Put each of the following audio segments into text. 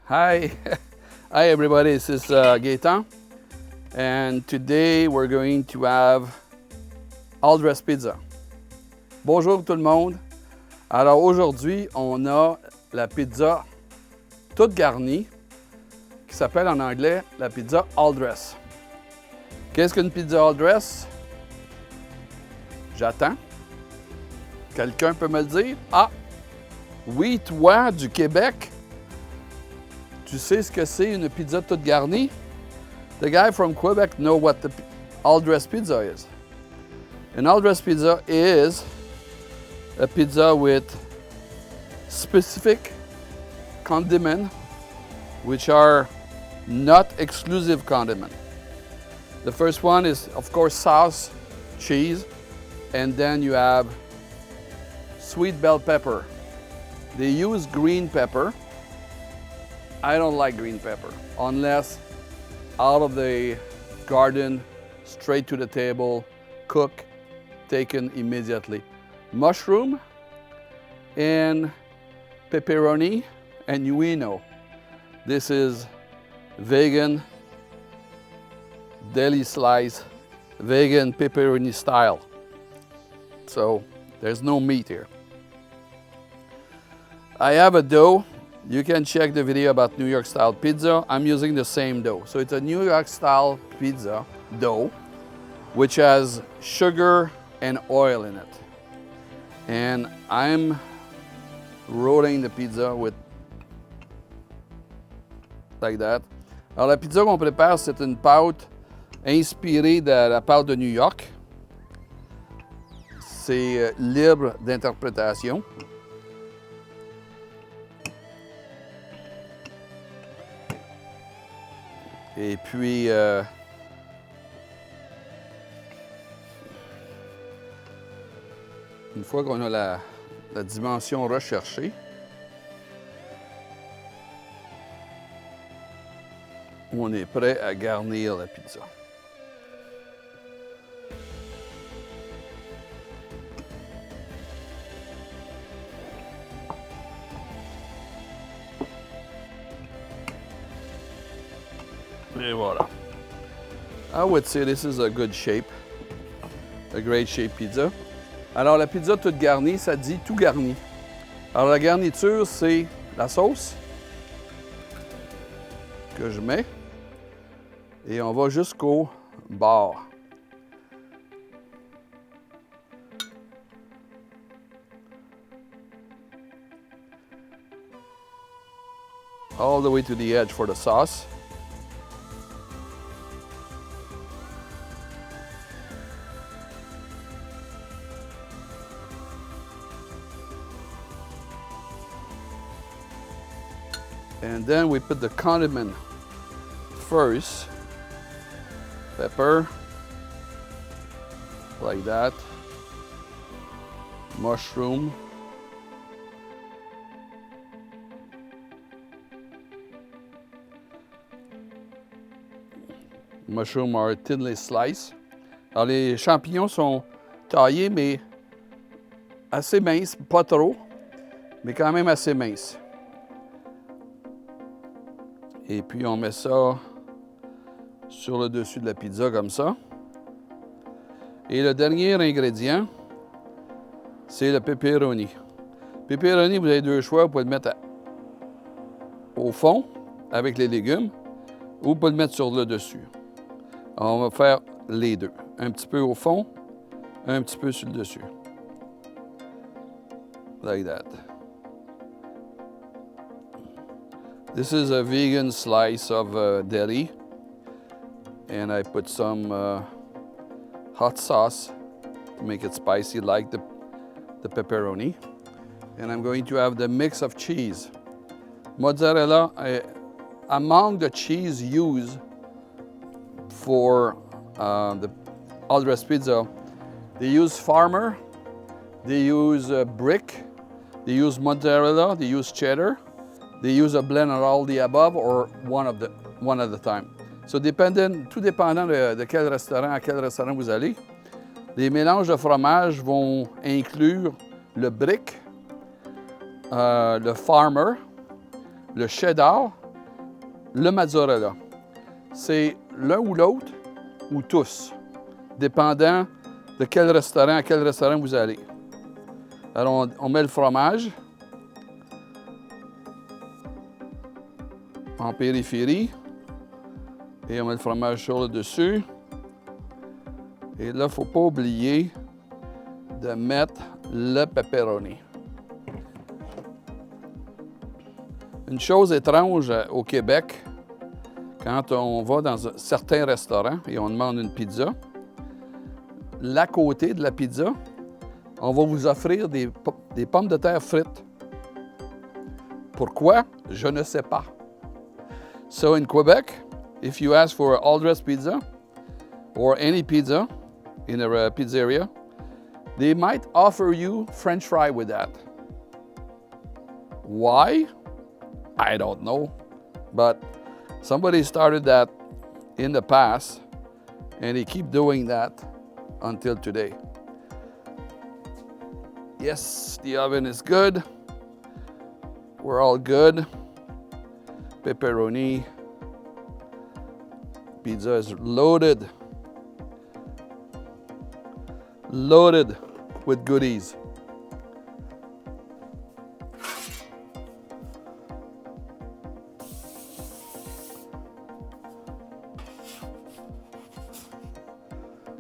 Hi, hi everybody, this is Gaëtan, and today we're going to have all-dress pizza. Bonjour tout le monde. Alors aujourd'hui, on a la pizza toute garnie qui s'appelle en anglais la pizza all-dress. Qu'est-ce qu'une pizza all-dress? J'attends. Quelqu'un peut me le dire? Ah, oui, toi du Québec. Tu sais ce que c'est une pizza toute garnie? The guy from Quebec know what the all-dress pizza is. An all-dress pizza is a pizza with specific condiments, which are not exclusive condiment. The first one is, of course, sauce, cheese, and then you have sweet bell pepper. They use green pepper. I don't like green pepper unless out of the garden, straight to the table, cook, taken immediately. Mushroom and pepperoni and uino. This is vegan, deli slice, vegan pepperoni style. So there's no meat here. I have a dough. You can check the video about New York style pizza. I'm using the same dough. So it's a New York style pizza dough, which has sugar and oil in it. And I'm rolling the pizza with like that. Alors la pizza qu'on prépare, c'est une pâte inspirée de la pâte de New York. C'est libre d'interprétation. Et puis, une fois qu'on a la dimension recherchée, on est prêt à garnir la pizza. Et voilà. I would say this is a good shape, a great shape pizza. Alors la pizza toute garnie, ça dit tout garni. Alors la garniture, c'est la sauce que je mets et on va jusqu'au bord. All the way to the edge for the sauce. And then we put the condiment first. Pepper, like that. Mushroom. Mushroom are thinly sliced. Alors les champignons sont taillés, mais assez minces, pas trop, mais quand même assez minces. Et puis on met ça sur le dessus de la pizza comme ça. Et le dernier ingrédient, c'est le pepperoni. Pepperoni, vous avez deux choix. Vous pouvez le mettre au fond avec les légumes ou vous pouvez le mettre sur le dessus. Alors, on va faire les deux. Un petit peu au fond, un petit peu sur le dessus. Like that. This is a vegan slice of deli, and I put some hot sauce to make it spicy like the pepperoni. And I'm going to have the mix of cheese. Mozzarella, among the cheese used for the all-dress pizza, they use farmer, they use brick, they use mozzarella, they use cheddar. They use a blend of all the above or one at a time. So tout dépendant de quel restaurant, à quel restaurant vous allez, les mélanges de fromage vont inclure le brick, le farmer, le cheddar le mozzarella. C'est l'un ou l'autre, ou tous, dépendant de à quel restaurant vous allez. Alors, on met le fromage en périphérie et on met le fromage sur le dessus. Et là, il ne faut pas oublier de mettre le pepperoni. Une chose étrange au Québec, quand on va dans certains restaurants et on demande une pizza, l'à côté de la pizza, on va vous offrir des pommes de terre frites. Pourquoi? Je ne sais pas. So in Quebec, if you ask for an all-dress pizza or any pizza in a pizzeria, they might offer you French fry with that. Why? I don't know. But somebody started that in the past and they keep doing that until today. Yes, the oven is good. We're all good. Pepperoni. Pizza is loaded. Loaded with goodies.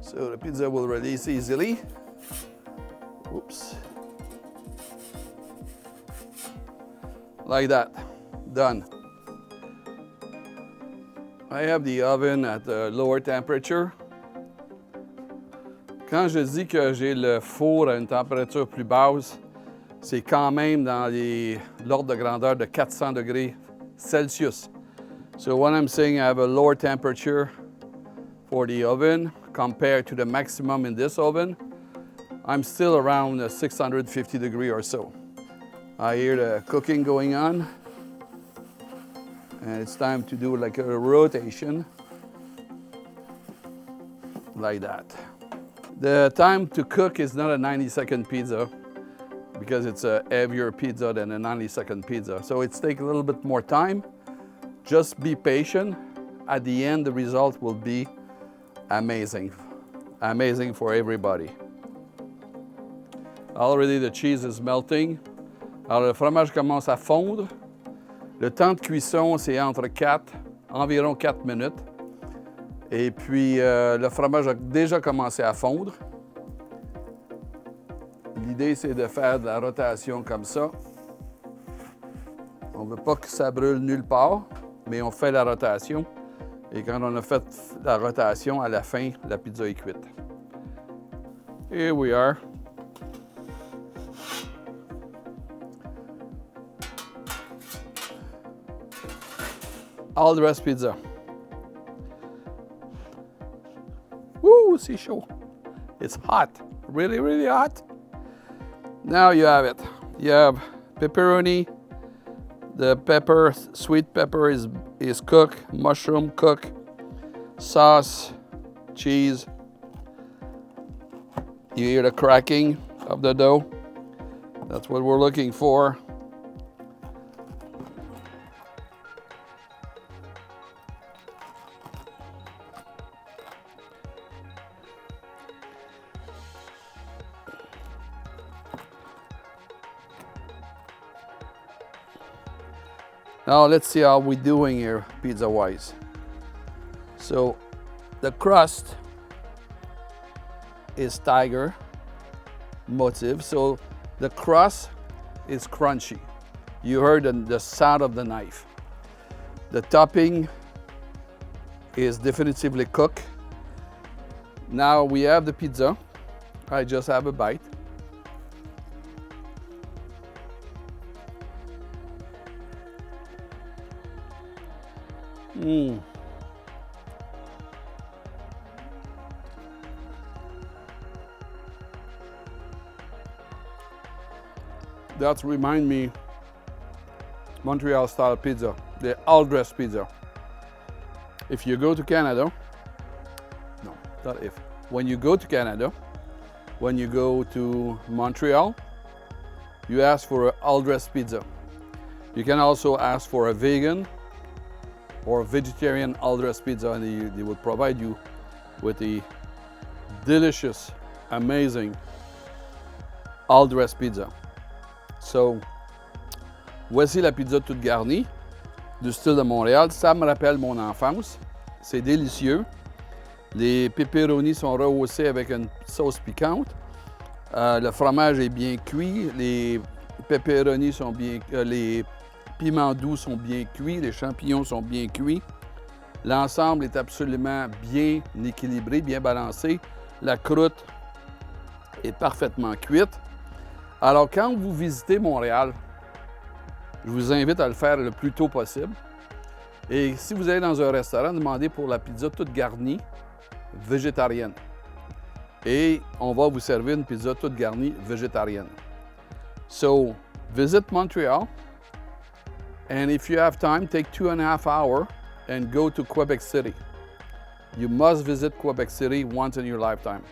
So the pizza will release easily. Oops. Like that. Done. I have the oven at a lower temperature. Quand je dis que j'ai le four à une température plus basse, c'est quand même dans l'ordre de grandeur de 400 degrés Celsius. So when I'm saying I have a lower temperature for the oven compared to the maximum in this oven, I'm still around 650 degrees or so. I hear the cooking going on, and it's time to do like a rotation, like that. The time to cook is not a 90-second pizza because it's a heavier pizza than a 90-second pizza. So it takes a little bit more time. Just be patient. At the end, the result will be amazing. Amazing for everybody. Already the cheese is melting. Alors le fromage commence à fondre. Le temps de cuisson, c'est environ 4 minutes. Et puis, le fromage a déjà commencé à fondre. L'idée, c'est de faire de la rotation comme ça. On ne veut pas que ça brûle nulle part, mais on fait la rotation. Et quand on a fait la rotation, à la fin, la pizza est cuite. Here we are. All-dress pizza. Woo, c'est chaud. It's hot. Really, really hot. Now you have it. You have pepperoni. The pepper, sweet pepper is cooked. Mushroom cooked. Sauce, cheese. You hear the cracking of the dough. That's what we're looking for. Now let's see how we're doing here pizza-wise. So the crust is tiger motif. So the crust is crunchy. You heard the sound of the knife. The topping is definitively cooked. Now we have the pizza. I just have a bite. That reminds me Montreal style pizza, the all-dress pizza. If you go to Canada, no, not if. When you go to Canada, when you go to Montreal, you ask for an all-dress pizza. You can also ask for a vegan or vegetarian all-dressed pizza, and they will provide you with a delicious, amazing all-dressed pizza. So, voici la pizza toute garnie du style de Montréal. Ça me rappelle mon enfance. C'est délicieux. Les pepperonis sont rehaussés avec une sauce piquante. Le fromage est bien cuit. Les pepperonis sont bien... les piments doux sont bien cuits. Les champignons sont bien cuits. L'ensemble est absolument bien équilibré, bien balancé. La croûte est parfaitement cuite. Alors, quand vous visitez Montréal, je vous invite à le faire le plus tôt possible. Et si vous allez dans un restaurant, demandez pour la pizza toute garnie, végétarienne. Et on va vous servir une pizza toute garnie, végétarienne. So, visit Montreal. And if you have time, take 2.5 hours and go to Quebec City. You must visit Quebec City once in your lifetime.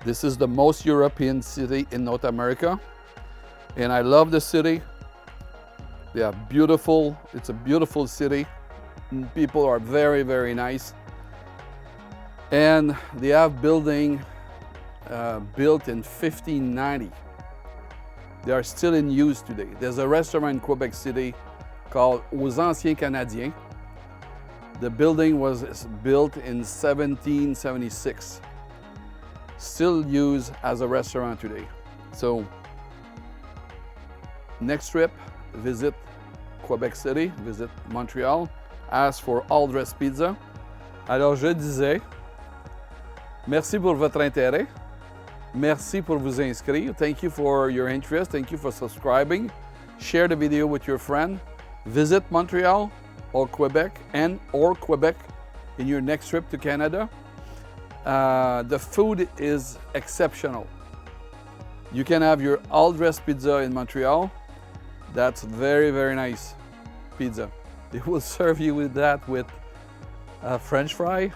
This is the most European city in North America. And I love the city. They are beautiful. It's a beautiful city. People are very, very nice. And they have building built in 1590. They are still in use today. There's a restaurant in Quebec City called Aux Anciens Canadiens. The building was built in 1776. Still used as a restaurant today. So, next trip, visit Quebec City, visit Montreal, ask for all-dressed pizza. Alors, je disais, merci pour votre intérêt. Merci pour vous inscrire. Thank you for your interest. Thank you for subscribing. Share the video with your friend. Visit Montreal or Quebec in your next trip to Canada. The food is exceptional. You can have your all-dressed pizza in Montreal. That's very, very nice pizza. They will serve you with that with French fry.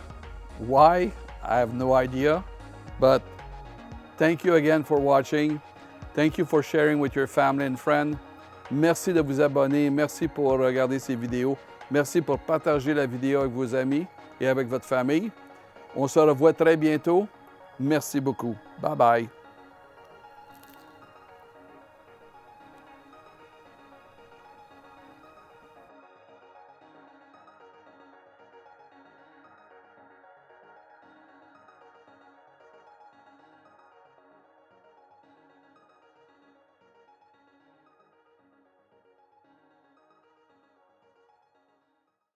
Why? I have no idea. But thank you again for watching. Thank you for sharing with your family and friends. Merci de vous abonner. Merci pour regarder ces vidéos. Merci pour partager la vidéo avec vos amis et avec votre famille. On se revoit très bientôt. Merci beaucoup. Bye bye.